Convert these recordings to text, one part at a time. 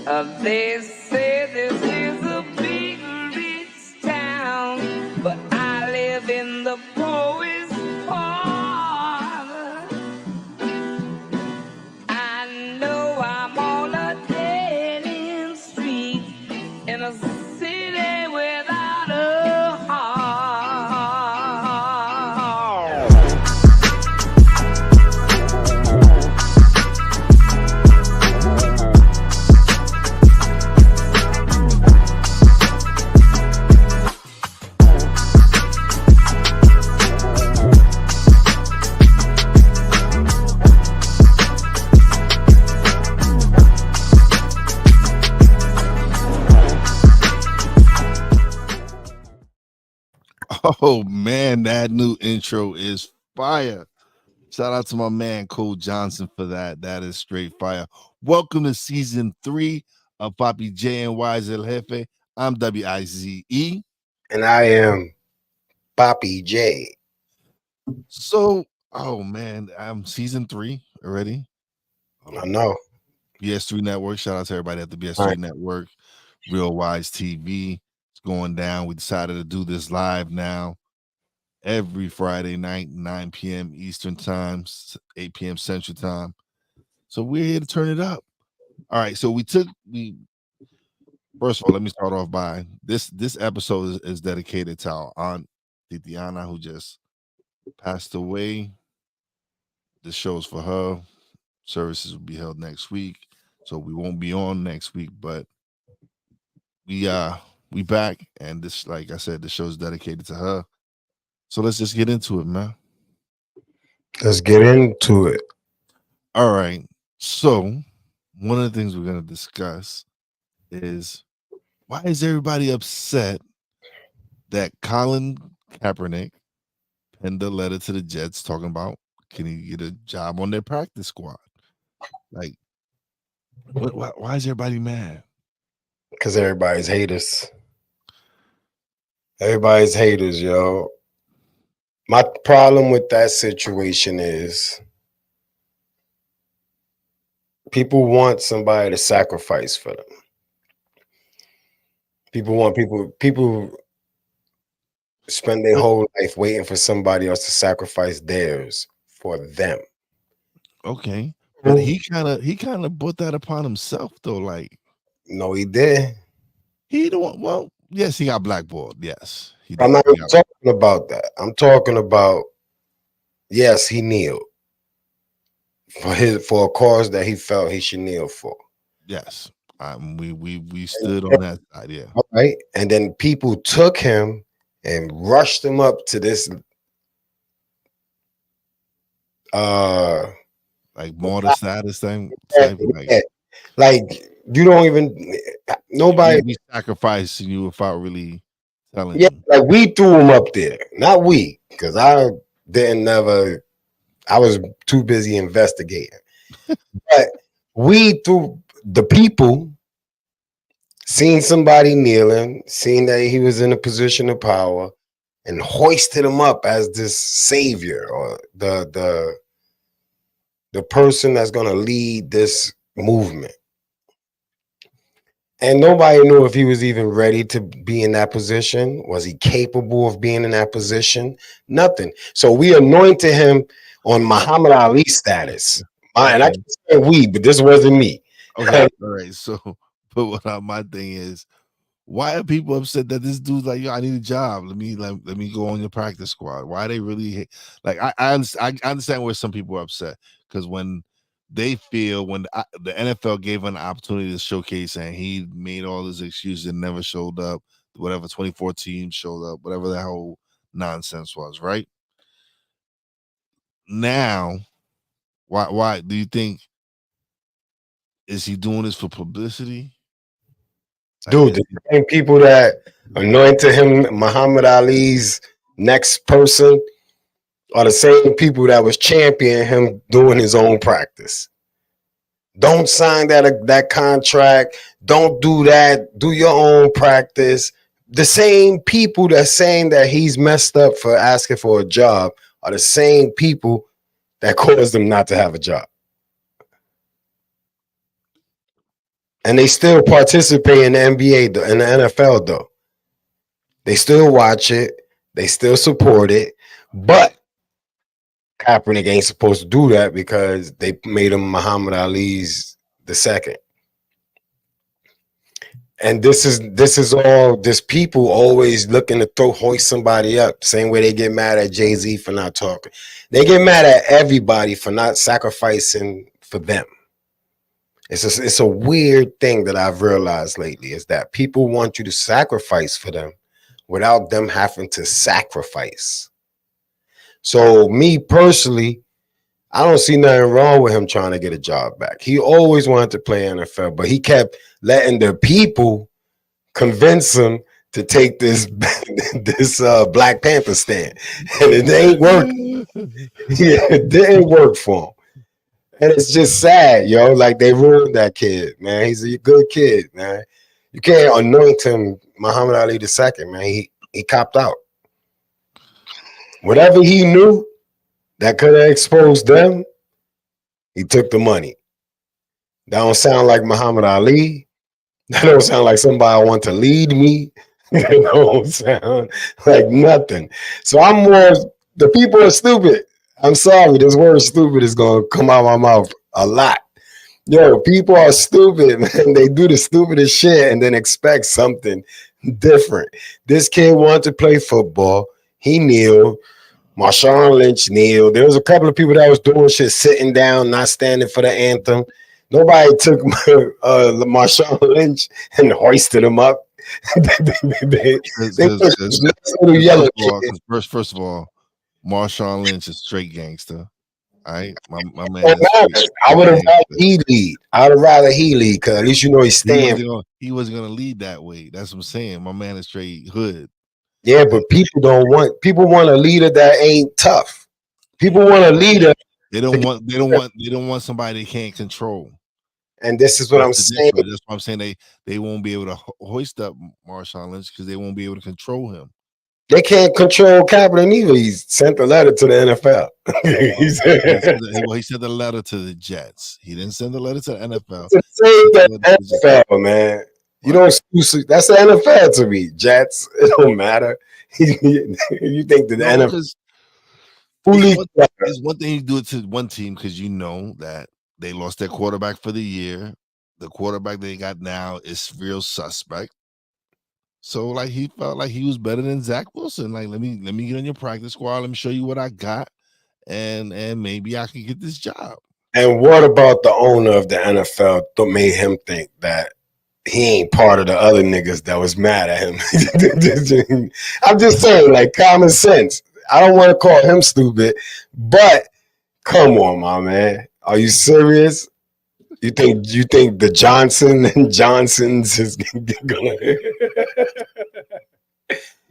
They say this is a big rich town, but I live in the poorest part. I know I'm on a dead-end street in a city without a heart. Oh man, that new intro is fire. Shout out to my man Cole Johnson for that. That is straight fire. Welcome to season 3 of Papi J and Wize El Jefe. I'm WIZE. And I am Papi J. So, oh man, I'm season 3 already. I know. BS3 Network. Shout out to everybody at the BS3 Right. Network. Real Wize TV. It's going down. We decided to do this live now. Every Friday night, 9 p.m. Eastern time, 8 p.m. Central time. So we're here to turn it up. All right. So first of all, let me start off by this episode is dedicated to our aunt Titiana, who just passed away. This show's for her. Services will be held next week. So we won't be on next week, but we back, and this, like I said, the show's dedicated to her. So let's just get into it, man. Let's get into it. All right. So one of the things we're going to discuss is why is everybody upset that Colin Kaepernick penned a letter to the Jets talking about can he get a job on their practice squad? Like, why is everybody mad? Because everybody's haters. Everybody's haters, yo. My problem with that situation is people want somebody to sacrifice for them. People spend their whole life waiting for somebody else to sacrifice theirs for them. Okay. But he kind of put that upon himself though. Like, no, he did. He don't. Well, yes, he got blackballed. Yes, he did. I'm not talking about that. I'm talking about yes, he kneeled for a cause that he felt he should kneel for. Yes, we stood on that side. Yeah. All right, and then people took him and rushed him up to this like martyr status thing. Like you don't even nobody be sacrificing you without really telling. Yeah, like we threw him up there, not we, because I was too busy investigating. But we threw the people, seen somebody kneeling, seen that he was in a position of power, and hoisted him up as this savior or the person that's going to lead this movement. And nobody knew if he was even ready to be in that position. Was he capable of being in that position? Nothing. So we anointed him on Muhammad Ali status. And I can say we, but this wasn't me. Okay, all right. So, but my thing is, why are people upset that this dude's like, yo, I need a job. Let me go on your practice squad. Why are they really like? I understand where some people are upset because when they feel when the NFL gave him an opportunity to showcase and he made all his excuses and never showed up, whatever 24 teams showed up, whatever that whole nonsense was, right? Now, why do you think is he doing this for publicity? Dude, the same people that anointed him Muhammad Ali's next person are the same people that was championing him doing his own practice. Don't sign that contract. Don't do that. Do your own practice. The same people that's saying that he's messed up for asking for a job are the same people that caused him not to have a job. And they still participate in the NBA, in the NFL, though. They still watch it. They still support it. But Kaepernick ain't supposed to do that because they made him Muhammad Ali's the second. And this is all this people always looking to hoist somebody up. Same way they get mad at Jay-Z for not talking. They get mad at everybody for not sacrificing for them. It's a weird thing that I've realized lately is that people want you to sacrifice for them without them having to sacrifice. So me personally, I don't see nothing wrong with him trying to get a job back. He always wanted to play NFL, but he kept letting the people convince him to take this Black Panther stand, and it ain't work. Yeah, it didn't work for him. And it's just sad, yo. Like they ruined that kid, man. He's a good kid, man. You can't anoint him Muhammad Ali II, man. He copped out. Whatever he knew that could have exposed them, he took the money. That don't sound like Muhammad Ali. That don't sound like somebody want to lead me. That don't sound like nothing. So I'm more, the people are stupid. I'm sorry, this word stupid is going to come out of my mouth a lot. Yo, people are stupid, man. They do the stupidest shit and then expect something different. This kid wanted to play football. He kneeled. Marshawn Lynch kneeled. There was a couple of people that was doing shit, sitting down, not standing for the anthem. Nobody took Marshawn Lynch and hoisted him up. First of all, Marshawn Lynch is straight gangster. All right, my man. I would have rather he lead. I would rather he lead because at least you know he's staying. He wasn't gonna lead that way. That's what I'm saying. My man is straight hood. Yeah, but people want a leader that ain't tough. People want a leader. They don't want somebody they can't control. And this is what I'm saying. That's why I'm saying they won't be able to hoist up Marshawn Lynch because they won't be able to control him. They can't control Kaepernick either. He sent a letter to the NFL. He sent a letter to the Jets. He didn't send a letter to the NFL. The NFL, man. You don't. That's the NFL to me. Jets. It don't matter. You think that the NFL? It's one thing you do it to one team because you know that they lost their quarterback for the year. The quarterback they got now is real suspect. So like he felt like he was better than Zach Wilson. Like let me get on your practice squad. Let me show you what I got, and maybe I can get this job. And what about the owner of the NFL that made him think that he ain't part of the other niggas that was mad at him? I'm just saying, like common sense. I don't want to call him stupid, but come on, my man. Are you serious? You think the Johnson and Johnsons is gonna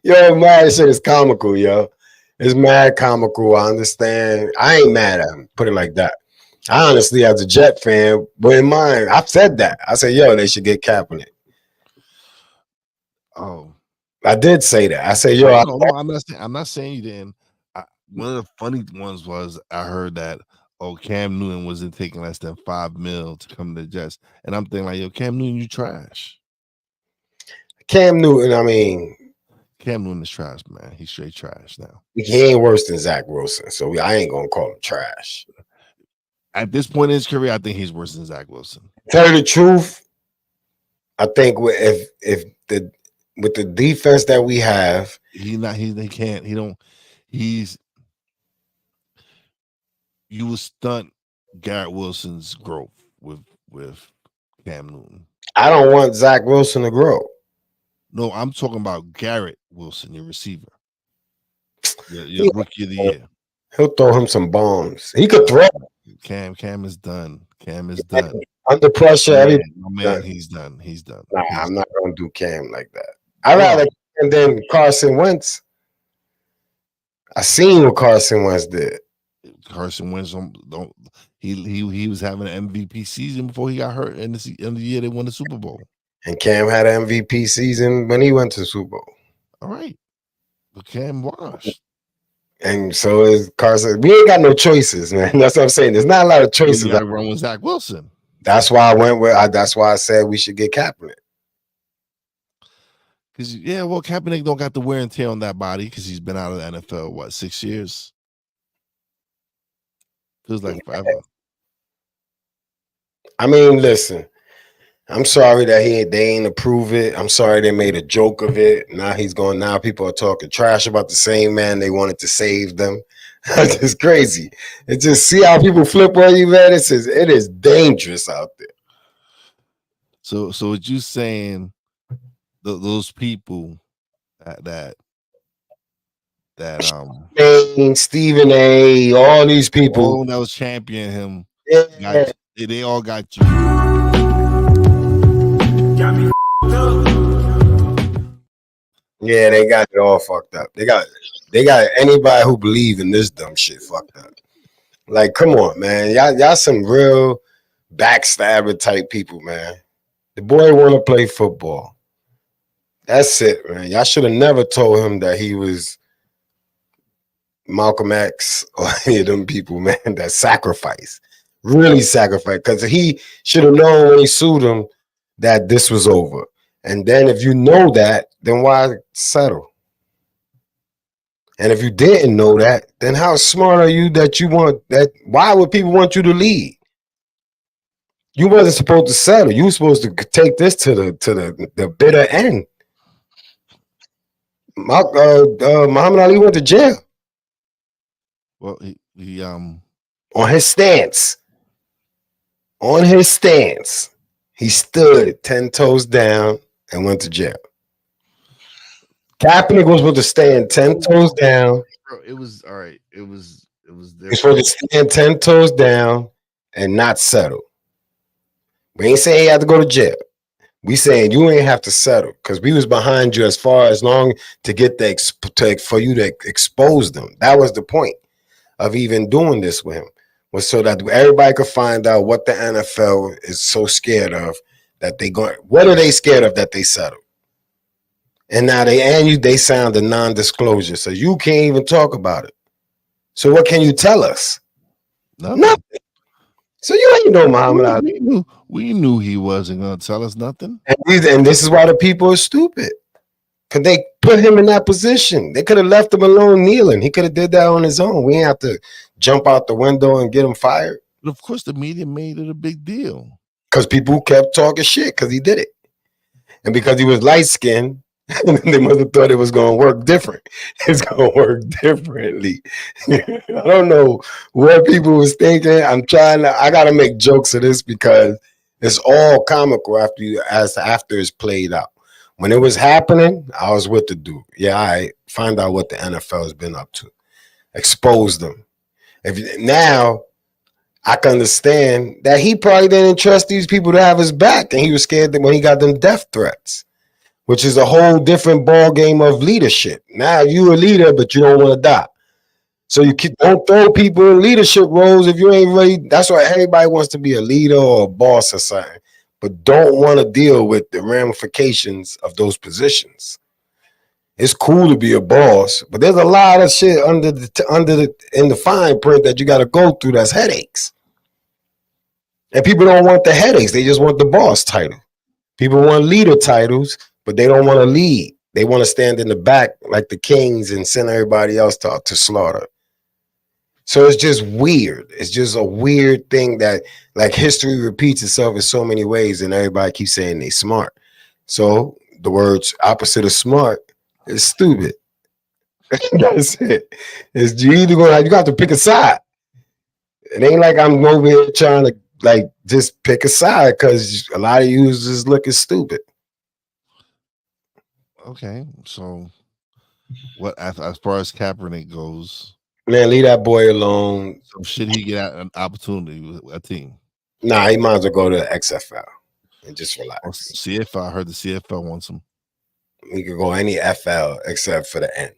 Yo, man, shit is comical, yo. It's mad comical. I understand. I ain't mad at him. Put it like that. I honestly, as a Jet fan, wouldn't mind. I've said that. I said, yo, they should get Kaepernick. Oh, I did say that. I said, yo, I'm not saying you didn't. One of the funny ones was I heard that Cam Newton wasn't taking less than $5 million to come to the Jets, and I'm thinking like, yo, Cam Newton, you trash. Cam Newton, I mean, Cam Newton is trash, man. He's straight trash now. He ain't worse than Zach Wilson, so I ain't gonna call him trash. At this point in his career, I think he's worse than Zach Wilson. Tell you the truth, I think with the defense that we have, you will stunt Garrett Wilson's growth with Cam Newton. I don't want Zach Wilson to grow. No, I'm talking about Garrett Wilson, your receiver. Your rookie of the year. He'll throw him some bombs. He could throw. Cam is done. Cam is done. Under pressure, man, he's done. Nah, I'm not gonna do Cam like that. I rather and then Carson Wentz. I seen what Carson Wentz did. Carson Wentz he was having an MVP season before he got hurt in the year they won the Super Bowl. And Cam had an MVP season when he went to the Super Bowl. All right. But Cam washed. And so is Carson. We ain't got no choices, man. That's what I'm saying. There's not a lot of choices. You gotta run with Zach Wilson. That's why I went with. That's why I said we should get Kaepernick. Because well, Kaepernick don't got the wear and tear on that body because he's been out of the NFL, what, 6 years? Feels like forever. I mean, listen, I'm sorry that they ain't approve it. I'm sorry they made a joke of it. Now he's going. Now people are talking trash about the same man they wanted to save them. It's just crazy. It's just see how people flip on you, man. It is dangerous out there. So what you saying? Those people that Stephen A, all these people that was championing him, yeah. They all got you. Yeah, they got it all fucked up. They got anybody who believe in this dumb shit fucked up. Like, come on, man. Y'all some real backstabber type people, man. The boy want to play football. That's it, man. Y'all should have never told him that he was Malcolm X or any of them people, man, that sacrifice. Really sacrifice. Because he should have known when he sued him that this was over. And then if you know that, then why settle? And if you didn't know that, then how smart are you that you want that? Why would people want you to lead? You wasn't supposed to settle. You were supposed to take this to the bitter end. Muhammad Ali went to jail. Well, he on his stance. On his stance, he stood 10 toes down and went to jail. Kaepernick was supposed to stand 10 toes down. Bro, it was all right. It was He's supposed to stand 10 toes down and not settle. We ain't saying he had to go to jail. We saying you ain't have to settle because we was behind you as long to get for you to expose them. That was the point of even doing this with him, was so that everybody could find out what the NFL is so scared of that they going. What are they scared of that they settle? And now they signed a non-disclosure, so you can't even talk about it. So what can you tell us? Nothing. So you ain't know Muhammad Ali. We knew he wasn't going to tell us nothing. And this is why the people are stupid. Because they put him in that position. They could have left him alone kneeling. He could have did that on his own. We ain't have to jump out the window and get him fired. But of course, the media made it a big deal. Because people kept talking shit because he did it. And because he was light-skinned, they must have thought it was going to work different. It's going to work differently. I don't know what people was thinking. I got to make jokes of this because it's all comical after it's played out. When it was happening, I was with the dude. Yeah, I find out what the NFL has been up to. Expose them. Now, I can understand that he probably didn't trust these people to have his back, and he was scared that when he got them death threats, which is a whole different ball game of leadership. Now you're a leader, but you don't want to die. So don't throw people in leadership roles if you ain't ready. That's why everybody wants to be a leader or a boss or something, but don't want to deal with the ramifications of those positions. It's cool to be a boss, but there's a lot of shit in the fine print that you got to go through. That's headaches, and people don't want the headaches. They just want the boss title. People want leader titles, but they don't want to lead. They want to stand in the back like the kings and send everybody else to slaughter. So it's just weird. It's just a weird thing that like history repeats itself in so many ways, and everybody keeps saying they smart. So the words opposite of smart is stupid. That's it. It's you got to pick a side. It ain't like I'm over here trying to like just pick a side because a lot of you is just looking stupid. Okay, so what as far as Kaepernick goes, man, leave that boy alone. So should he get an opportunity with a team? Nah, he might as well go to XFL and just relax. CFL, I heard the CFL wants him. He could go any FL except for the N.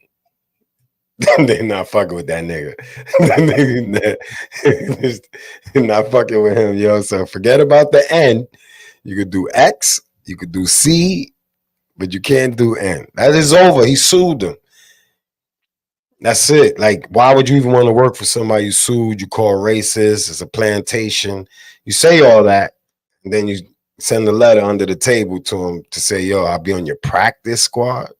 They're not fucking with that nigga. They're not fucking with him, yo. So forget about the N. You could do X, you could do C, but you can't do N. That is over. He sued them. That's it. Like, why would you even want to work for somebody you sued? You call racist. It's a plantation. You say all that, and then you send a letter under the table to him to say, "Yo, I'll be on your practice squad."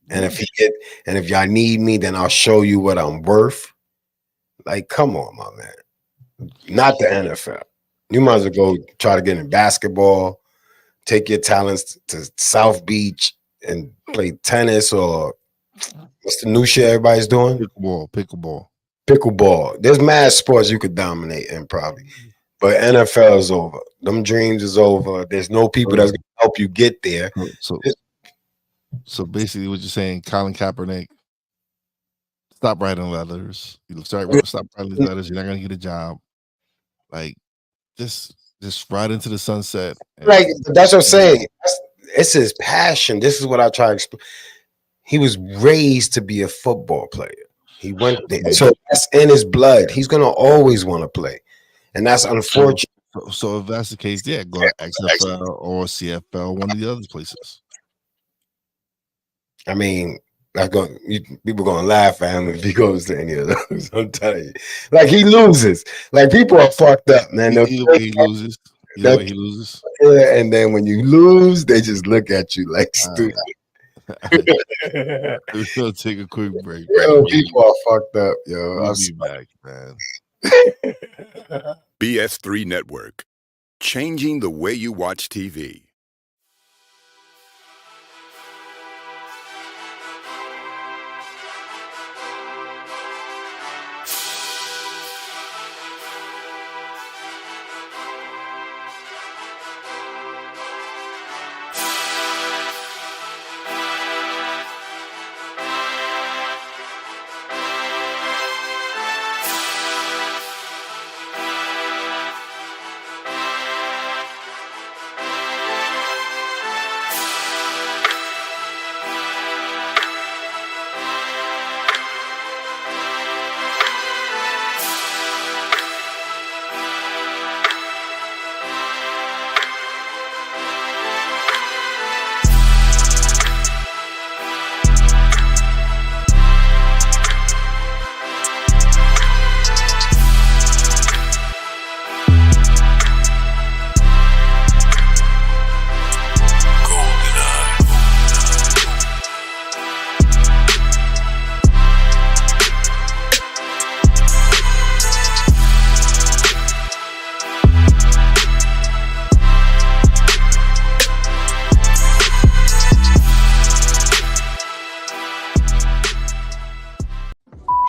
And if y'all need me, then I'll show you what I'm worth. Like, come on, my man. Not the NFL. You might as well go try to get in basketball, take your talents to South Beach and play tennis, or what's the new shit everybody's doing? Pickleball. There's mad sports you could dominate in probably. But NFL is over. Them dreams is over. There's no people that's gonna help you get there. So basically what you're saying, Colin Kaepernick, stop writing letters. Stop writing letters. You're not gonna get a job. Like, just ride into the sunset. Like, that's what I'm saying. It's his passion. This is what I try to explain. He was raised to be a football player. He went there. So that's in his blood. He's gonna always want to play. And that's unfortunate. So if that's the case, yeah, go to XFL or CFL, one of the other places. I mean, people gonna laugh at him if he goes to any of those. I'm telling you, like, he loses. Like, people are fucked up, man. Either way he loses. Yeah, and then when you lose, they just look at you like stupid. We're gonna take a quick break. Yo, people are fucked up, yo. I'll be back, man. BS3 Network, changing the way you watch TV.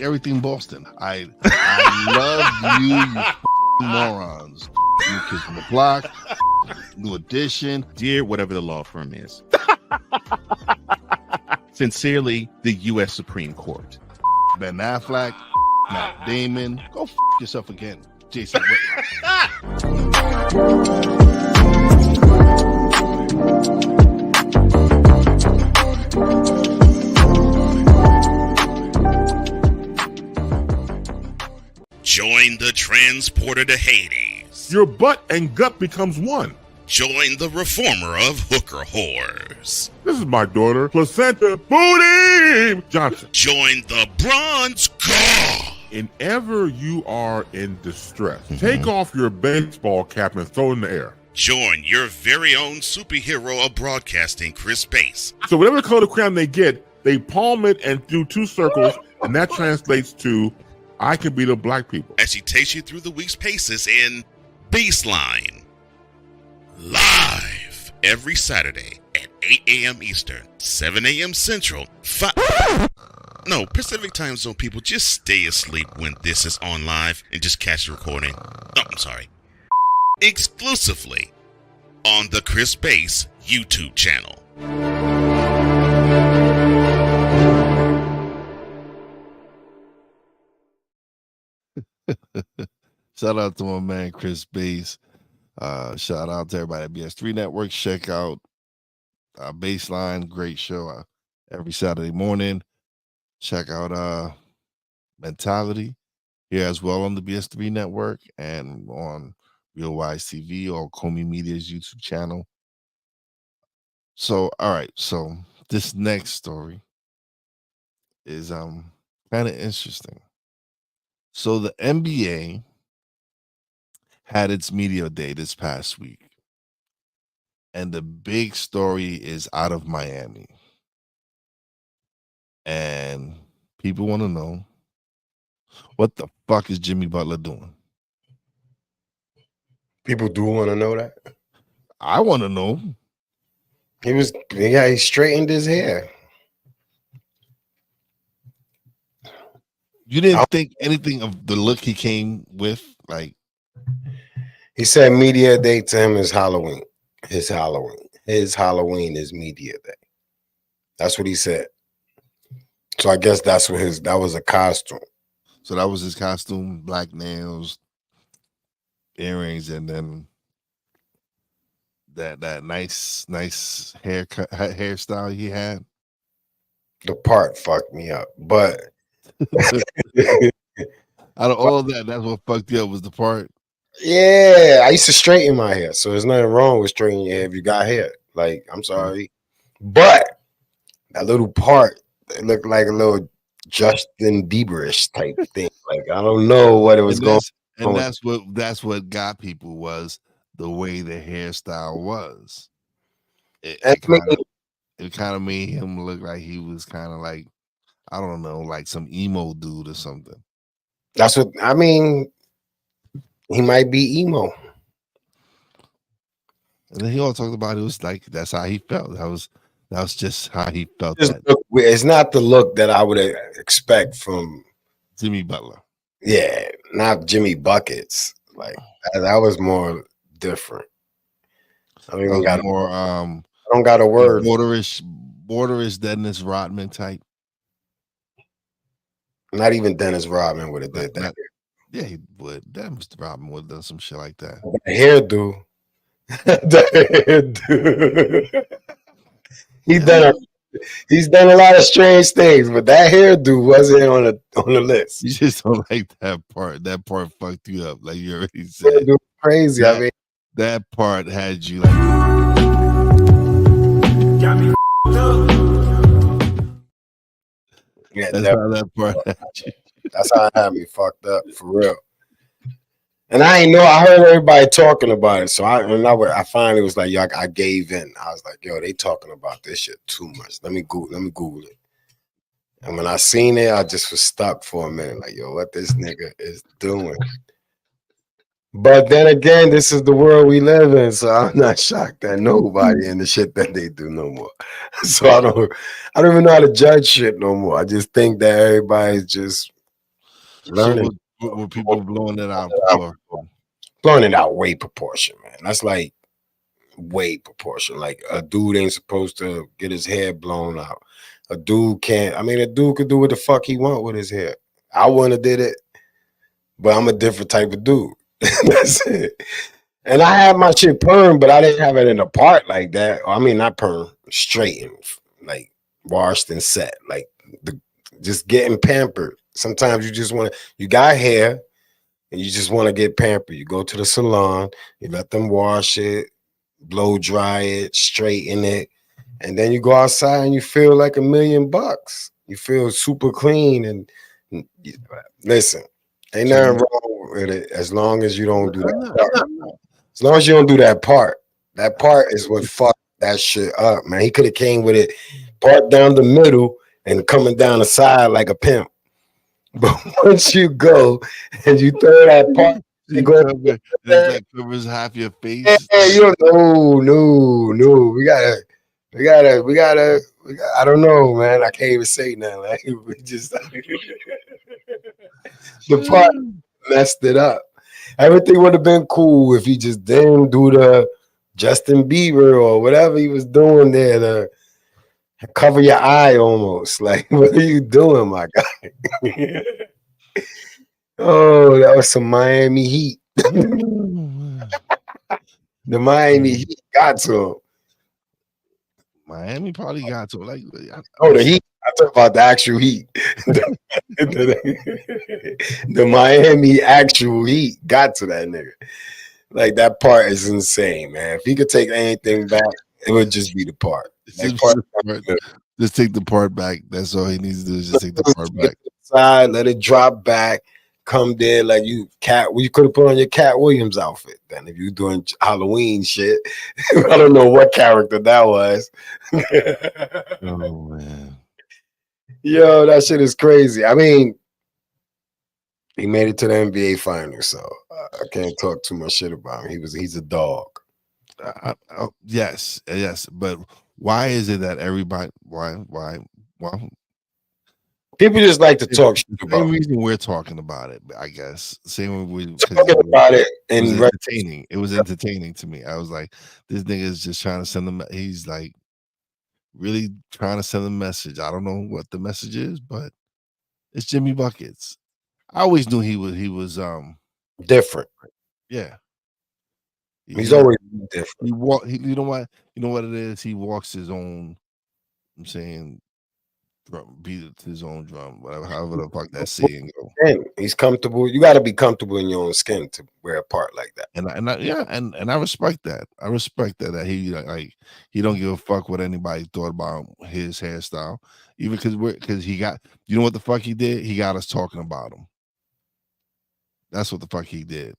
Everything Boston. I love you morons. New Kids on the Block, New Edition, dear whatever the law firm is. Sincerely, the U.S. Supreme Court. Ben Affleck, Matt Damon. Go yourself again, Jason Join the transporter to Hades. Your butt and gut becomes one. Join the reformer of hooker whores. This is my daughter, Placenta Booty Johnson. Join the bronze god. And ever you are in distress, take off your baseball cap and throw it in the air. Join your very own superhero of broadcasting, Chris Bass. So whatever color crown they get, they palm it and do 2 circles, and that translates to, I can beat up black people. As he takes you through the week's paces in Baseline. Live every Saturday at 8 a.m. Eastern, 7 a.m. Central, Pacific time zone people, just stay asleep when this is on live and just catch the recording. Oh, I'm sorry. Exclusively on the Chris Bass YouTube channel. Shout out to my man Chris Bass. Shout out to everybody at BS3 Network. Check out Baseline, great show every Saturday morning. Check out Mentality here as well on the BS3 Network and on Real Wize TV or Comey Media's YouTube channel. So, all right. So this next story is kind of interesting. So the NBA had its media day this past week. And the big story is out of Miami. And people want to know, what the fuck is Jimmy Butler doing? People do want to know that. I want to know. He straightened his hair. You didn't think anything of the look he came with? Like, he said media day to him is Halloween. His Halloween is media day. That's what he said. So I guess that was a costume. So that was his costume, black nails, earrings, and then that nice hairstyle he had. The part fucked me up, but out of all of that, that's what fucked you up was the part. Yeah, I used to straighten my hair, so there's nothing wrong with straightening your hair if you got hair. Like, I'm sorry, but that little part, it looked like a little Justin Bieberish type thing. Like, I don't know what it was going. And that's what got people was the way the hairstyle was. It kind of made him look like he was kind of like, I don't know, like some emo dude or something. That's what I mean. He might be emo. And then he all talked about it was like that's how he felt. That was just how he felt. It's not the look that I would expect from Jimmy Butler. Yeah, not Jimmy Buckets. Like that was more different. I don't even got more. I don't got a word. Borderish Dennis Rodman type. Not even Dennis Rodman would have did that. Yeah, he would. Dennis Rodman would have done some shit like that. The hairdo. He's done a lot of strange things, but that hairdo wasn't on the list. You just don't like that part. That part fucked you up, like you already said. Crazy. I mean, that part had you like. Got me yeah, that's how that part had you. That's how it had me fucked up for real. And I ain't know. I heard everybody talking about it, so I finally was like, yo, I gave in. I was like, yo, they talking about this shit too much. Let me Google it. And when I seen it, I just was stuck for a minute, like, yo, what this nigga is doing. But then again, this is the world we live in, so I'm not shocked at nobody in the shit that they do no more. So I don't even know how to judge shit no more. I just think that everybody's just learning. So were people blowing it out? Blowing it out way proportion, man. That's like way proportion. Like a dude ain't supposed to get his hair blown out. A dude can't. I mean, a dude could do what the fuck he want with his hair. I wouldn't have did it, but I'm a different type of dude. That's it. And I had my shit perm, but I didn't have it in a part like that. I mean, not perm, straightened, like washed and set, like just getting pampered. Sometimes you just want to, you got hair and you just want to get pampered. You go to the salon, you let them wash it, blow dry it, straighten it, and then you go outside and you feel like $1 million. You feel super clean. And listen, ain't nothing wrong with it as long as you don't do that part. As long as you don't do that part. That part is what fucked that shit up, man. He could have came with it part down the middle and coming down the side like a pimp. But once you go and you throw that part, you go that covers half your face. Yeah, you no. We gotta. I don't know, man. I can't even say nothing. Like we just the part messed it up. Everything would have been cool if he just didn't do the Justin Bieber or whatever he was doing there to cover your eye almost. Like, what are you doing, my guy? Oh, that was some Miami Heat. The Miami Heat got to him. Miami probably got to him. Like, the Heat. I talk about the actual Heat. The Miami actual Heat got to that nigga. Like, that part is insane, man. If he could take anything back, it would just be the part. Just take the part back. That's all he needs to do is just take the part back. Side, let it drop back, come there like you could have put on your Cat Williams outfit. Then if you doing Halloween shit, I don't know what character that was. Oh man. Yo, that shit is crazy. I mean, he made it to the NBA finals, so I can't talk too much shit about him. He's a dog. Yes, but why is it that everybody? Why? Well, people just like to talk shit about. Same reason we're talking about it, I guess. Same way we talking about it, and it was entertaining. It was entertaining to me. I was like, this nigga is just trying to send them. He's like really trying to send a message. I don't know what the message is, but it's Jimmy Buckets. I always knew he was different. Yeah. He's always different. You know what it is? He walks his own. I'm saying, beat his own drum. Whatever, however the fuck that saying go. And he's comfortable. You got to be comfortable in your own skin to wear a part like that. And I respect that. I respect that he like he don't give a fuck what anybody thought about his hairstyle, even because he got, you know what the fuck he did? He got us talking about him. That's what the fuck he did.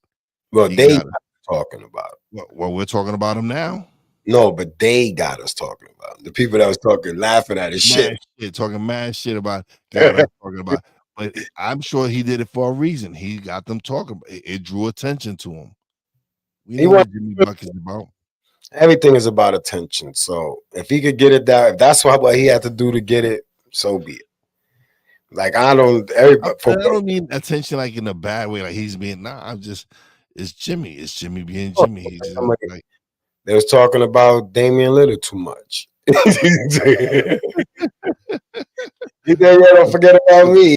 Well, they got us talking about him. Well, we're talking about him now. No, but they got us talking about him. The people that was talking, laughing at his shit, talking mad shit about, talking about. But I'm sure he did it for a reason. He got them talking. It drew attention to him. We know what Jimmy Buckets is about. Everything is about attention. So if he could get it if that's what he had to do to get it, so be it. Like I don't mean attention like in a bad way, like he's being it's Jimmy. It's Jimmy being Jimmy. He's just, like, they was talking about Damian Lillard too much. You don't forget about me.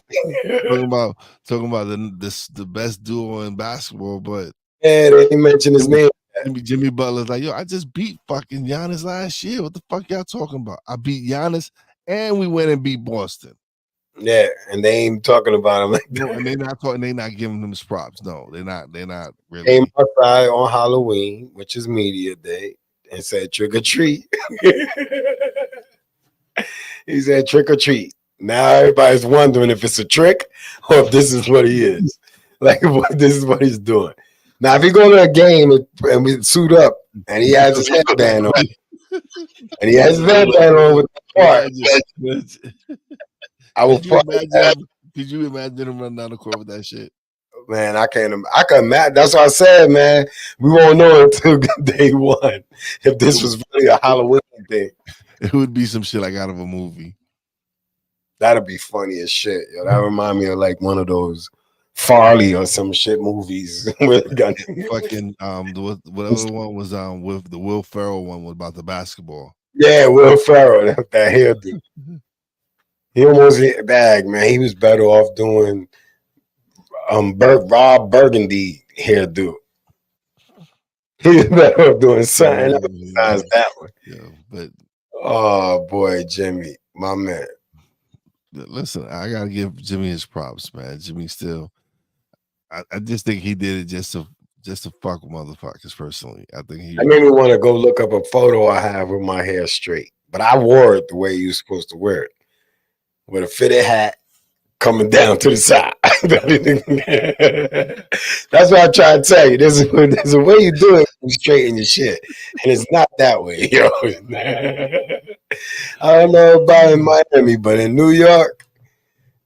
talking about the best duo in basketball, but yeah, they mentioned his name. Jimmy Butler's like, yo, I just beat fucking Giannis last year. What the fuck y'all talking about? I beat Giannis and we went and beat Boston. Yeah, and they ain't talking about him like that. No, and they're not talking. They're not giving him his props. No, they're not really. Came outside on Halloween, which is media day, and said trick or treat. He said trick or treat. Now everybody's wondering if it's a trick or if this is what he is. Like, this is what he's doing. Now, if he go to a game and we suit up and he has his headband on, and he has his headband on with the part, I will. Could you imagine him running down the court with that shit? Man, I can imagine. That's what I said, man. We won't know until day one if this was really a Halloween thing. It would be some shit like out of a movie. That'd be funny as shit. Yo, that remind me of like one of those Farley or some shit movies. Fucking whatever one was with the Will Ferrell one was about the basketball. Yeah, Will Ferrell, that hairdo. He almost hit bag, man. He was better off doing Rob Burgundy hairdo. He was better off doing something besides that one. Yeah, but oh boy, Jimmy, my man. Listen, I gotta give Jimmy his props, man. Jimmy still, I just think he did it just to fuck with motherfuckers. Personally, I think he. That made me want to go look up a photo I have with my hair straight, but I wore it the way you're supposed to wear it, with a fitted hat coming down to the side. That's what I try to tell you. There's a way you do it, you straighten your shit, and it's not that way, yo. I don't know about in Miami, but in New York,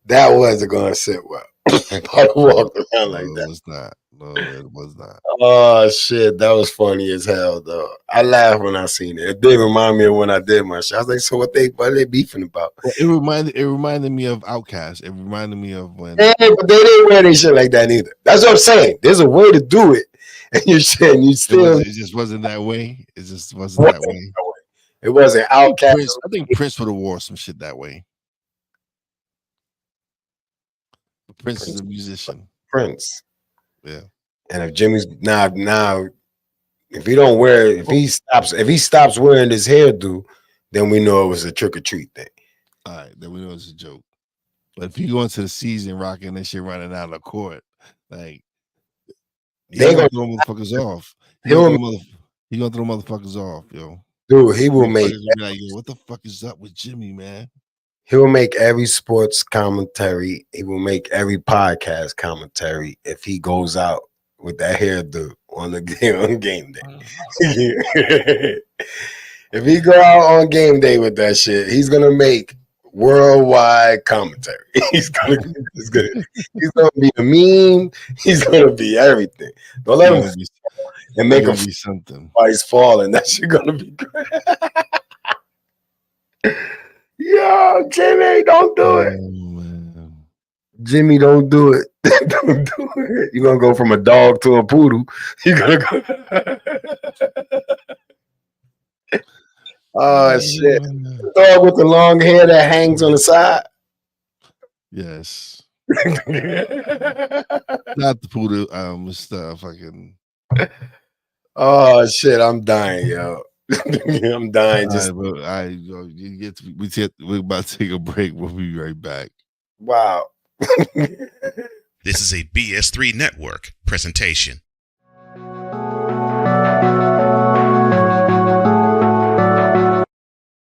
that wasn't gonna sit well. I walked around like that. It was not. No, it was not. Oh shit, that was funny as hell, though. I laughed when I seen it. It did remind me of when I did my shit. I was like, so what are they beefing about? It reminded me of Outkast. It reminded me of when. Yeah, but they didn't wear their shit like that either. That's what I'm saying. There's a way to do it, and you still. It just wasn't that way. It just wasn't that way. It wasn't Outkast. I think Prince would have wore some shit that way. Prince is a musician. Prince. Yeah. And if Jimmy's now, if he don't wear, if he stops wearing his hairdo, then we know it was a trick or treat thing. All right, then we know it's a joke. But if you go into the season rocking this shit running out of the court, like they gonna throw motherfuckers off. He gonna throw motherfuckers off, yo. Dude, he will make like, yo, what the fuck is up with Jimmy, man? He will make every sports commentary. He will make every podcast commentary if he goes out with that hairdo on game day. If he go out on game day with that shit, he's gonna make worldwide commentary. He's gonna be a meme. He's gonna be everything. Don't let him and make him be something. He's falling. That shit gonna be great. Yo, Jimmy, don't do it. Man. Jimmy, don't do it. Don't do it. You're gonna go from a dog to a poodle. You're gonna go. Oh shit. The dog with the long hair that hangs on the side. Yes. Not the poodle, Mr. fucking. Oh shit, I'm dying, yo. I'm dying. Just we're about to take a break. We'll be right back. Wow. This is a BS3 Network presentation.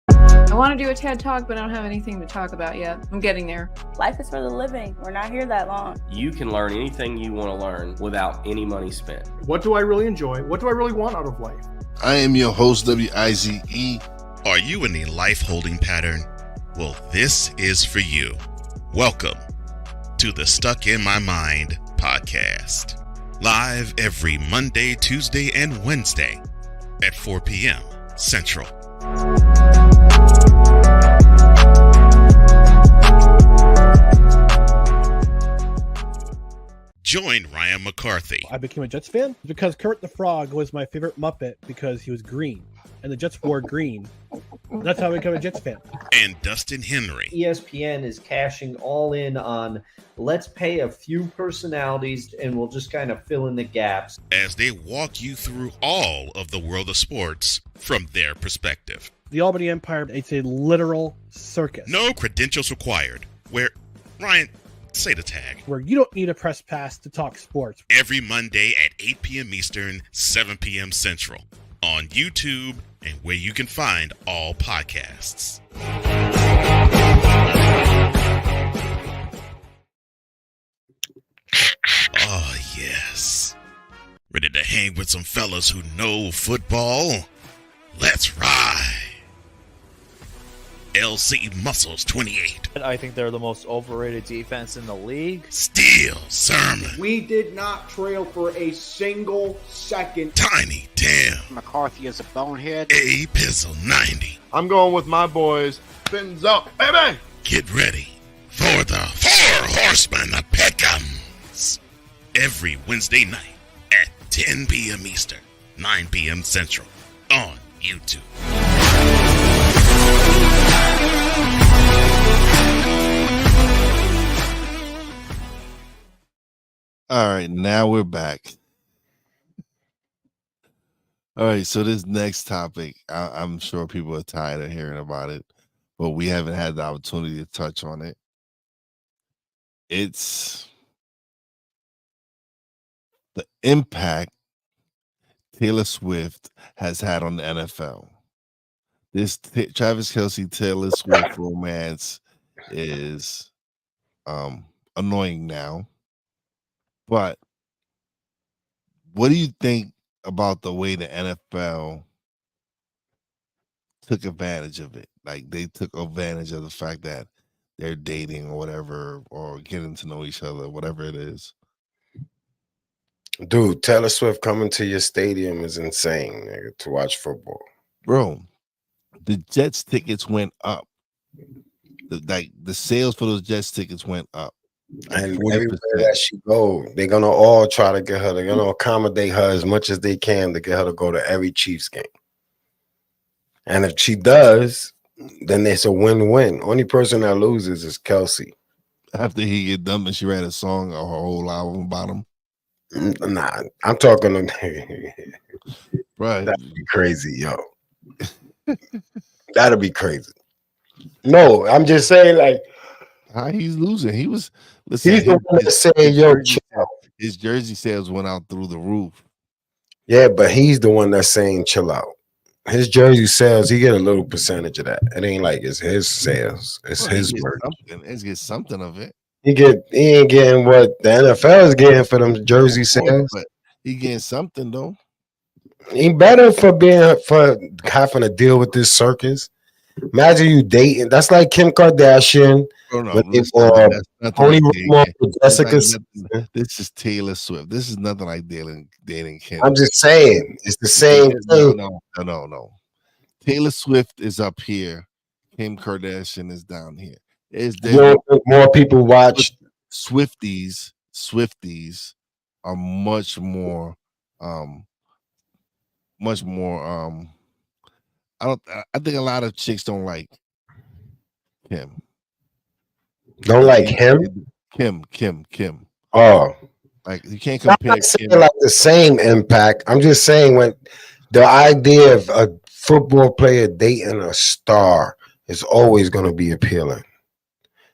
I want to do a TED Talk, but I don't have anything to talk about yet. I'm getting there. Life is for the living. We're not here that long. You can learn anything you want to learn without any money spent. What do I really enjoy? What do I really want out of life? I am your host, Wize. Are you in a life holding pattern? Well, this is for you. Welcome to the Stuck in My Mind podcast. Live every Monday, Tuesday, and Wednesday at 4 p.m. Central. Join Ryan McCarthy. I became a Jets fan because Kurt the Frog was my favorite Muppet because he was green, and the Jets wore green. That's how I became a Jets fan. And Dustin Henry. ESPN is cashing all in on let's pay a few personalities and we'll just kind of fill in the gaps. As they walk you through all of the world of sports from their perspective. The Albany Empire, it's a literal circus. No credentials required. Where, Ryan, say the tag. Where you don't need a press pass to talk sports. Every Monday at 8 p.m. Eastern, 7 p.m. Central. On YouTube and where you can find all podcasts. Oh, yes. Ready to hang with some fellas who know football? Let's ride. LC Muscles 28. I think they're the most overrated defense in the league. Steel Sermon. We did not trail for a single second. Tiny Tim. McCarthy is a bonehead. A Pizzle 90. I'm going with my boys. Fins up, baby. Get ready for the Four Horsemen of Pick'ems. Every Wednesday night at 10 p.m. Eastern, 9 p.m. Central on YouTube. All right, now we're back. All right, so this next topic, I'm sure people are tired of hearing about it, but we haven't had the opportunity to touch on it. It's the impact Taylor Swift has had on the NFL. This Travis Kelce Taylor Swift romance is annoying now. But what do you think about the way the NFL took advantage of it? Like they took advantage of the fact that they're dating or whatever, or getting to know each other, whatever it is. Dude, Taylor Swift coming to your stadium is insane, nigga, to watch football. Bro, the Jets tickets went up. The sales for those Jets tickets went up. And 40%. Everywhere that she go, they're gonna all try to get her. They're gonna accommodate her as much as they can to get her to go to every Chiefs game. And if she does, then it's a win-win. Only person that loses is Kelce. After he get done and she read a song or her whole album about him. Nah, I'm talking. Right, that'd be crazy, yo. That'd be crazy. No, I'm just saying, like, how he's losing. He was. Listen, he's the one that said, "Yo, his jersey sales went out through the roof." Yeah, but he's the one that's saying, "Chill out." his jersey sales, he get a little percentage of that. It ain't like it's his sales. It's his merch. He gets something of it. He ain't getting what the NFL is getting for them jersey sales. But he getting something though. He better for having to deal with this circus. Imagine you dating. That's like Kim Kardashian. This is Taylor Swift. This is nothing like dating Kim. I'm just saying, it's the same thing. No. Taylor Swift is up here. Kim Kardashian is down here. More people watch Swifties are much more I think a lot of chicks don't like Kim. Don't like him? Kim. Oh. Like you can't compare Kim. Like the same impact. I'm just saying when the idea of a football player dating a star is always going to be appealing.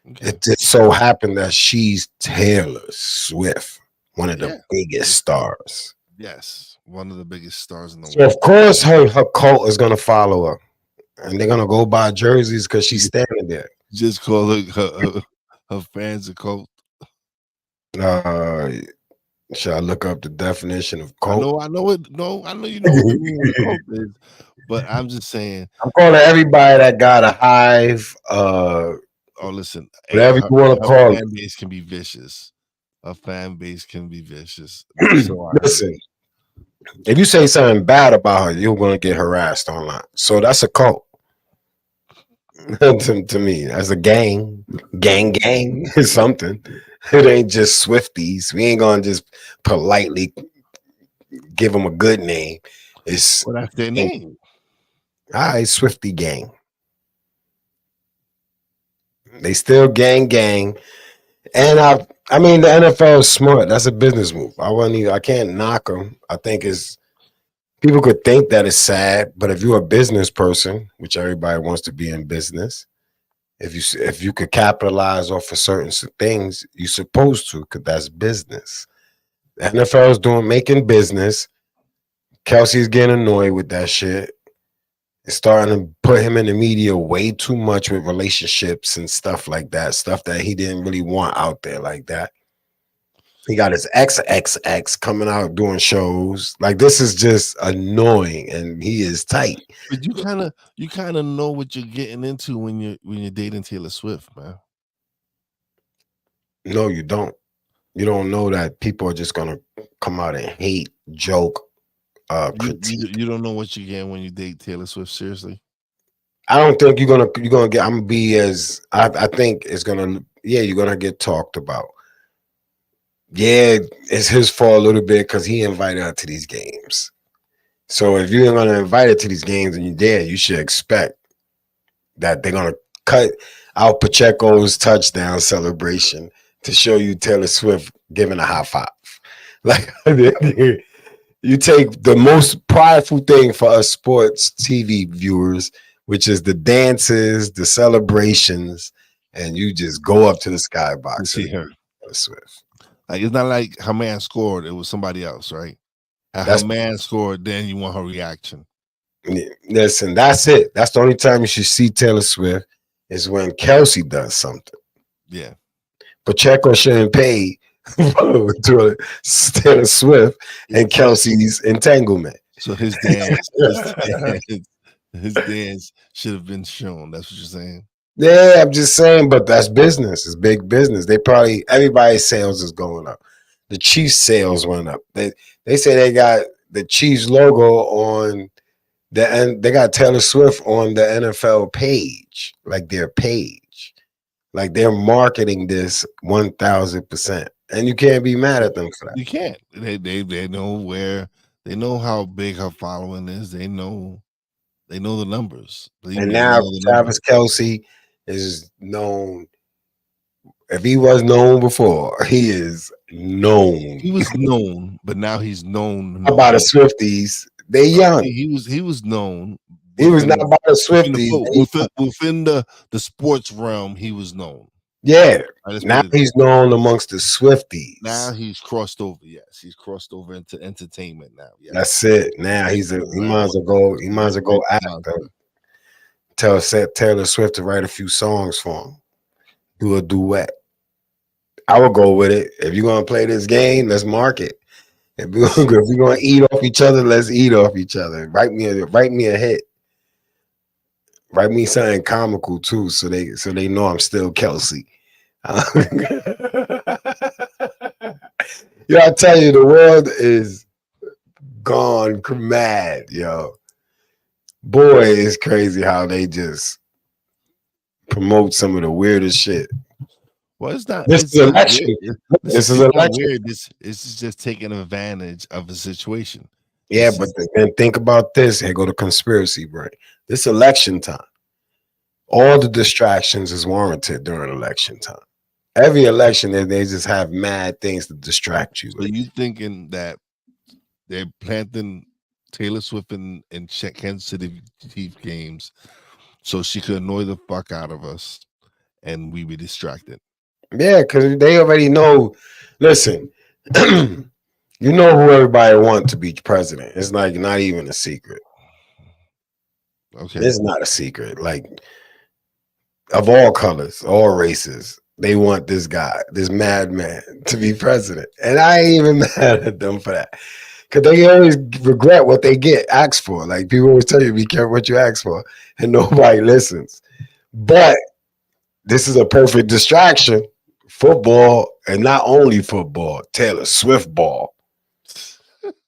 Okay. It just so happened that she's Taylor Swift, one of the biggest stars. Yes, one of the biggest stars in the world. So of course her cult is going to follow her, and they're going to go buy jerseys because she's standing there. Just call her fans a cult. Should I look up the definition of cult? I know it. No, I know you know what the meaning of cult is, but I'm just saying. I'm calling everybody that got a hive. Listen, whatever you want to call it. Fan base can be vicious. A fan base can be vicious. Listen, if you say something bad about her, you're going to get harassed online. So that's a cult. to me, that's a gang is something. It ain't just Swifties. We ain't gonna just politely give them a good name. It's that's their name. All right, Swifty gang. They still gang, and I mean the NFL is smart. That's a business move. I can't knock them. I think people could think that it's sad, but if you're a business person, which everybody wants to be in business, if you could capitalize off of certain things, you're supposed to, because that's business. The NFL is making business. Kelce's getting annoyed with that shit. It's starting to put him in the media way too much with relationships and stuff like that, stuff that he didn't really want out there like that. He got his XXX coming out doing shows. Like, this is just annoying, and he is tight. But you kind of know what you're getting into when you're dating Taylor Swift, man. No, you don't. You don't know that people are just gonna come out and hate, joke, critique. You don't know what you're getting when you date Taylor Swift. Seriously, I don't think you're gonna get. I'm gonna be as I think it's gonna. Yeah, you're gonna get talked about. Yeah, it's his fault a little bit because he invited her to these games. So if you're going to invite her to these games and you're there, you should expect that they're going to cut out Pacheco's touchdown celebration to show you Taylor Swift giving a high five. Like, you take the most prideful thing for us sports TV viewers, which is the dances, the celebrations, and you just go up to the skybox and Taylor Swift. Like, it's not like her man scored; it was somebody else, right? Her man scored, then you want her reaction. Listen, that's it. That's the only time you should see Taylor Swift is when Kelce does something. Yeah, Pacheco shouldn't pay to Taylor Swift and Kelce's entanglement. So his dance should have been shown. That's what you're saying. Yeah, I'm just saying, but that's business. It's big business. Everybody's sales is going up. The Chiefs sales went up. They say they got the Chiefs logo on and they got Taylor Swift on the NFL page, like their page. Like they're marketing this 1,000%. And you can't be mad at them for that. You can't. They know how big her following is. They know the numbers. And now Travis Kelce is known. If he was known before, he is known. He was known, but now he's known. About the Swifties, they young. He was known. He was not about the Swifties. Within the sports realm, he was known. Yeah. I just Now put it- he's known amongst the Swifties. Now he's crossed over. Yes, he's crossed over into entertainment now. Yes. That's it. Now he might as well go act. Tell Taylor Swift to write a few songs for him. Do a duet. I would go with it. If you're gonna play this game, let's mark it. If we're gonna eat off each other, let's eat off each other. Write me a hit. Write me something comical too, so they know I'm still Kelce. Yo, I tell you, the world is gone mad, yo. Boy, it's crazy how they just promote some of the weirdest shit. Well, it's not. This It's is election. This is not election. weird. This is just taking advantage of a situation. Yeah, but then think about this. Here go the conspiracy brain. This election time. All the distractions is warranted during election time. Every election, they just have mad things to distract you. So you thinking that they're planting Taylor Swift in Kansas City Chiefs games so she could annoy the fuck out of us and we be distracted? Yeah, because they already know. Listen, you know who everybody wants to be president. It's like not even a secret. Okay, it's not a secret. Like of all colors, all races, they want this guy, this madman, to be president, and I ain't even mad at them for that. Because they always regret what they asked for. Like people always tell you, be careful what you ask for, and nobody listens. But this is a perfect distraction. Football, and not only football, Taylor Swift ball.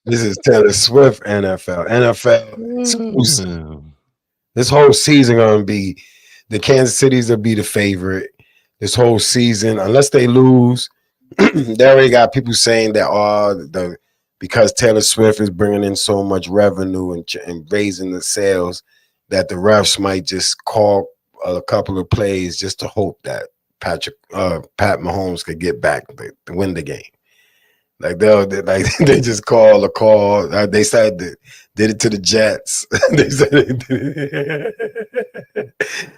This is Taylor Swift NFL. NFL exclusive. This whole season gonna be the Kansas City's will be the favorite. This whole season, unless they lose, they already got people saying that because Taylor Swift is bringing in so much revenue and raising the sales, that the refs might just call a couple of plays just to hope that Pat Mahomes could get back to win the game. Like they just call a call. They said did it to the Jets. They said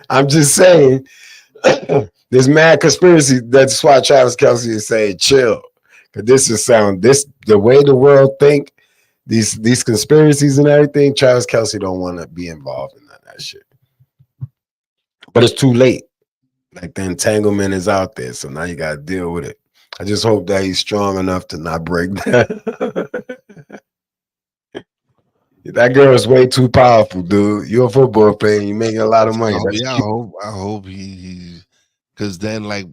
I'm just saying there's mad conspiracy. That's why Travis Kelce is saying chill. Because the way the world think, these conspiracies and everything, Travis Kelce don't want to be involved in that shit. But it's too late. Like the entanglement is out there, so now you gotta deal with it. I just hope that he's strong enough to not break that. That girl is way too powerful, dude. You're a football player, and you're making a lot of money. I hope he because then like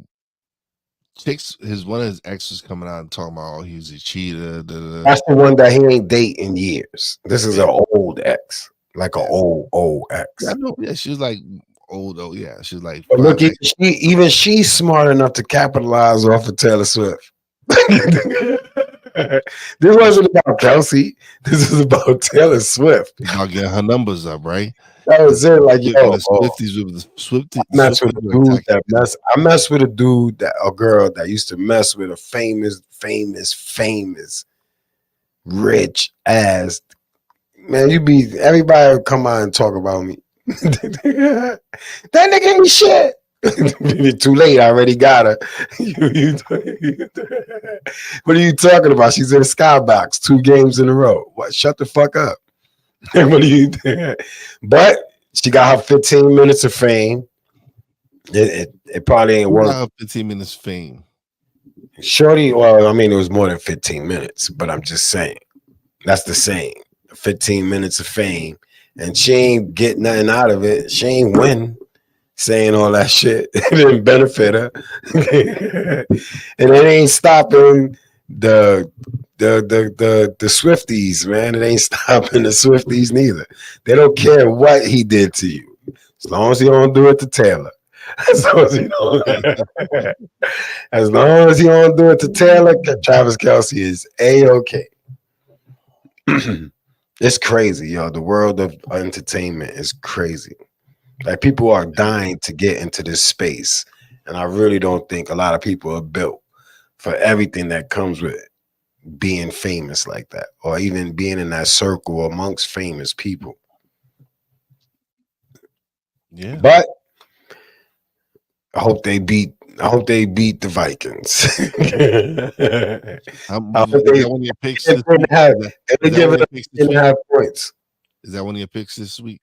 one of his exes coming out and talking about he was a cheater. That's the one that he ain't dating in years. This is an old ex, like an old ex. I know. Yeah, she was like old. Oh yeah, she was like. But look, even she's smart enough to capitalize off of Taylor Swift. This wasn't about Kelce. This is about Taylor Swift. About getting her numbers up, right? That was it. Like, yo, Swifties I mess with a dude a girl that used to mess with a famous, rich ass man. Everybody would come out and talk about me. That nigga ain't shit. Too late. I already got her. What are you talking about? She's in a skybox 2 games in a row. What? Shut the fuck up. What are you doing? But she got her 15 minutes of fame. It probably ain't worth 15 minutes fame. Shorty, well, I mean, it was more than 15 minutes, but I'm just saying. That's the saying. 15 minutes of fame. And she ain't getting nothing out of it. She ain't win saying all that shit. It didn't benefit her. And it ain't stopping the Swifties, man. It ain't stopping the Swifties neither. They don't care what he did to you. As long as he don't do it to Taylor. As long as he don't do it to Taylor, Travis Kelce is A-okay. It's crazy, yo. The world of entertainment is crazy. Like people are dying to get into this space. And I really don't think a lot of people are built for everything that comes with it. Being famous like that, or even being in that circle amongst famous people. Yeah. But I hope they beat the Vikings. I hope Is that one of your picks? they give it up 3.5 points. Is that one of your picks this week?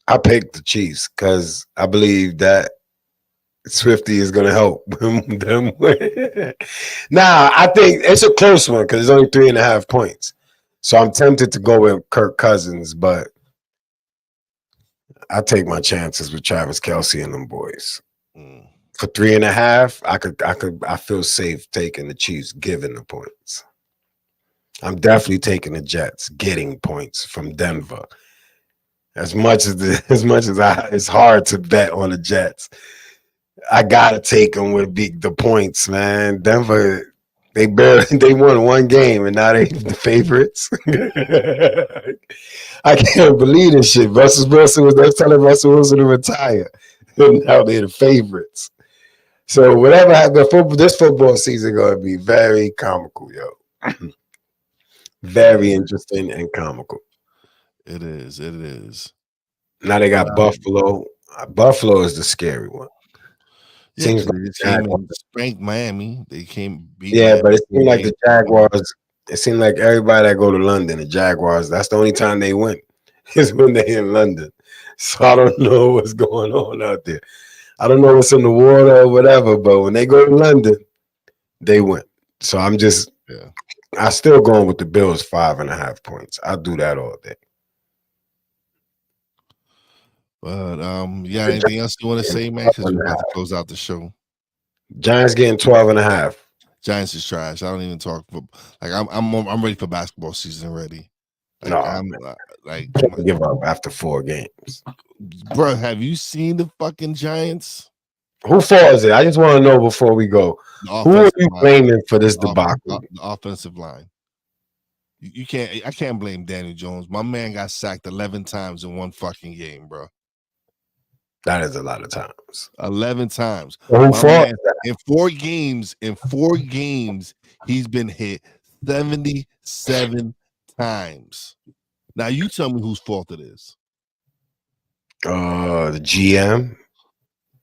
I picked the Chiefs because I believe that Swifty is going to help them win. Nah, I think it's a close one because it's only 3.5 points. So I'm tempted to go with Kirk Cousins, but I take my chances with Travis Kelce and them boys. For 3.5, I feel safe taking the Chiefs, giving the points. I'm definitely taking the Jets, getting points from Denver. As much as it's hard to bet on the Jets, I gotta take them with the points, man. Denver, they won one game and now they the favorites. I can't believe this shit. They're telling Russell Wilson to retire, and now they're the favorites. So whatever happens, this football season gonna be very comical, yo. Very interesting and comical. It is. It is. Now they got Buffalo. Buffalo is the scary one. Yeah, Seems they like came and spanked Miami. They came beat Miami, but it seemed like Miami. the Jaguars. It seemed like everybody that go to London, the Jaguars, that's the only time they win is when they're in London. So I don't know what's going on out there. I don't know what's in the water or whatever, but when they go to London, they win. So I'm just, I still going with the Bills 5.5 points. I'll do that all day. But you got anything else you want to say, man? Because we're about to close out the show. Giants getting 12.5. Giants is trash. I don't even talk for I'm ready for basketball season already. Can't give up after 4 games. Bro, have you seen the fucking Giants? Who falls it? I just want to know before we go. Who are you blaming for this debacle? The offensive line. You can't. I can't blame Daniel Jones. My man got sacked 11 times in one fucking game, bro. That is a lot of times. 11 times. Who man, in 4 games, he's been hit 77 times. Now you tell me whose fault it is. The GM.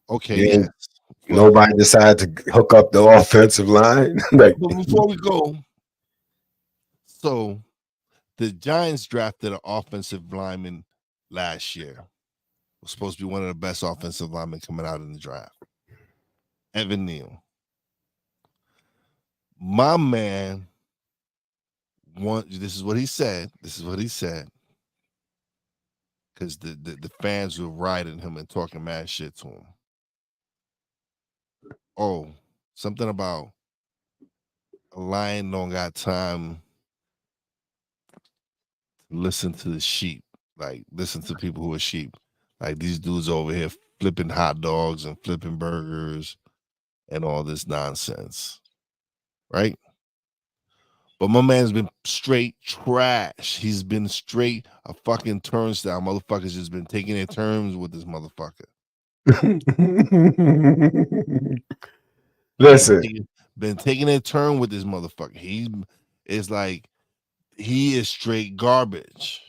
Okay. Yes. Nobody decided to hook up the offensive line. But before we go, so the Giants drafted an offensive lineman last year. Was supposed to be one of the best offensive linemen coming out in the draft. Evan Neal. My man, this is what he said. Because the fans were riding him and talking mad shit to him. Oh, something about a lion don't got time to listen to the sheep. Like, listen to people who are sheep. Like, these dudes over here flipping hot dogs and flipping burgers and all this nonsense. Right? But my man's been straight trash. He's been straight a fucking turnstile. Motherfuckers just been taking their turns with this motherfucker. Listen. Been taking their turn with this motherfucker. He is straight garbage.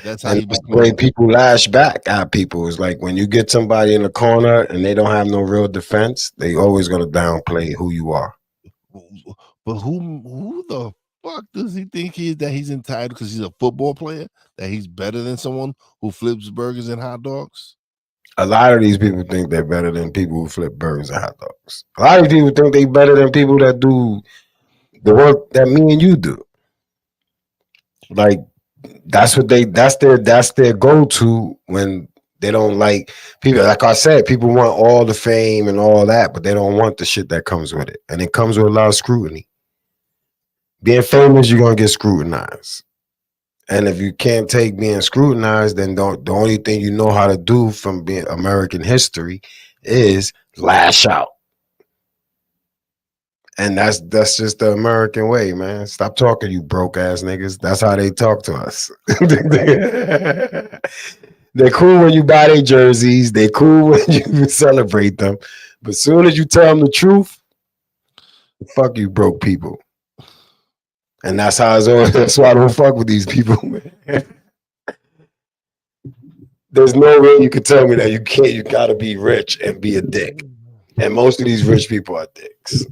That's how the way people lash back at people is like when you get somebody in the corner and they don't have no real defense, they always gonna downplay who you are. But who the fuck does he think that he's entitled because he's a football player, that he's better than someone who flips burgers and hot dogs? A lot of these people think they're better than people who flip burgers and hot dogs. A lot of people think they're better than people that do the work that me and you do. Like that's their go-to when they don't like people. Like I said, people want all the fame and all that, but they don't want the shit that comes with it. And it comes with a lot of scrutiny. Being famous, you're gonna get scrutinized. And if you can't take being scrutinized, then the only thing you know how to do from being American history is lash out. And that's just the American way, man. Stop talking, you broke ass niggas. That's how they talk to us. They're cool when you buy their jerseys. They're cool when you celebrate them. But as soon as you tell them the truth, fuck you, broke people. And that's how it's always. That's why I don't fuck with these people, man. There's no way you could tell me that you can't. You got to be rich and be a dick. And most of these rich people are dicks.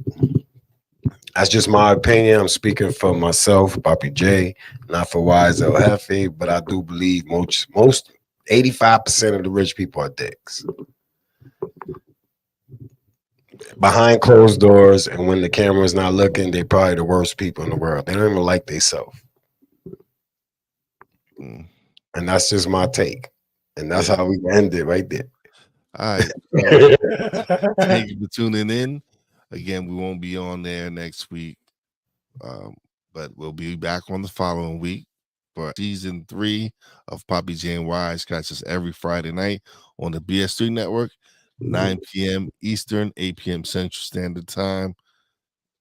That's just my opinion. I'm speaking for myself, Papi J, not for Wize or Jefe, but I do believe most 85% of the rich people are dicks. Behind closed doors, and when the camera's not looking, they're probably the worst people in the world. They don't even like themselves. And that's just my take. And that's how we end it right there. All right. Thank you for tuning in. Again, we won't be on there next week, but we'll be back on the following week for season 3 of Papi J and Wize. Catch us every Friday night on the BS3 network, 9 p.m. Eastern, 8 p.m. Central Standard Time.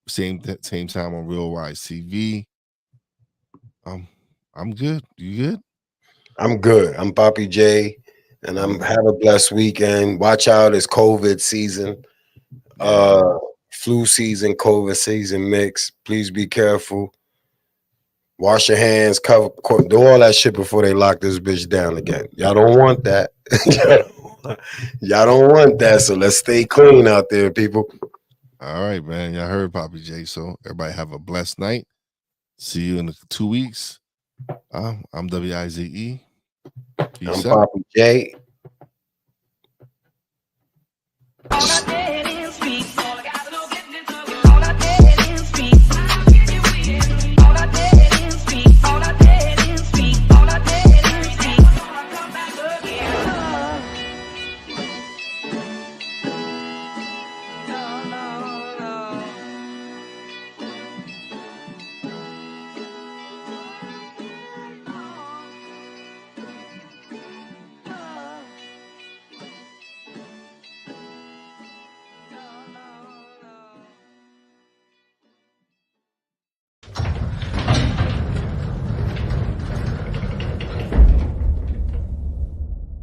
Same time on Real Wize TV. I'm good. You good? I'm good. I'm Papi J, and have a blessed weekend. Watch out, it's COVID season. Flu season, COVID season mix. Please be careful. Wash your hands, do all that shit before they lock this bitch down again. Y'all don't want that. Y'all don't want that. So let's stay clean out there, people. All right, man. Y'all heard Papi J. So everybody have a blessed night. See you in 2 weeks. I'm Wize. Peace I'm out. Papi J.